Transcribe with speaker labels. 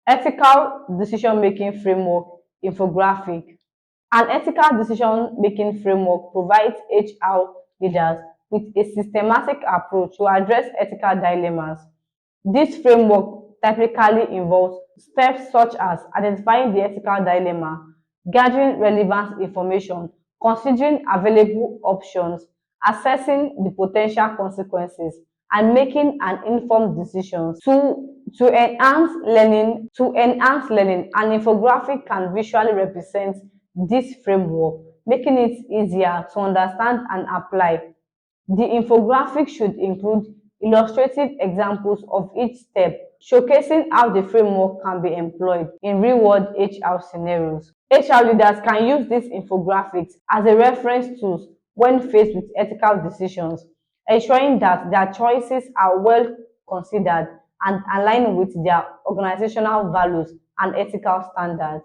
Speaker 1: Ethical decision-making framework infographic. An ethical decision-making framework provides HR leaders with a systematic approach to address ethical dilemmas. This framework typically involves steps such as identifying the ethical dilemma, gathering relevant information, considering available options, assessing the potential consequences, and making an informed decision. To enhance learning, an infographic can visually represent this framework, making it easier to understand and apply. The infographic should include illustrative examples of each step, showcasing how the framework can be employed in real-world HR scenarios. HR leaders can use these infographics as a reference tool when faced with ethical decisions, ensuring that their choices are well considered and align with their organizational values and ethical standards.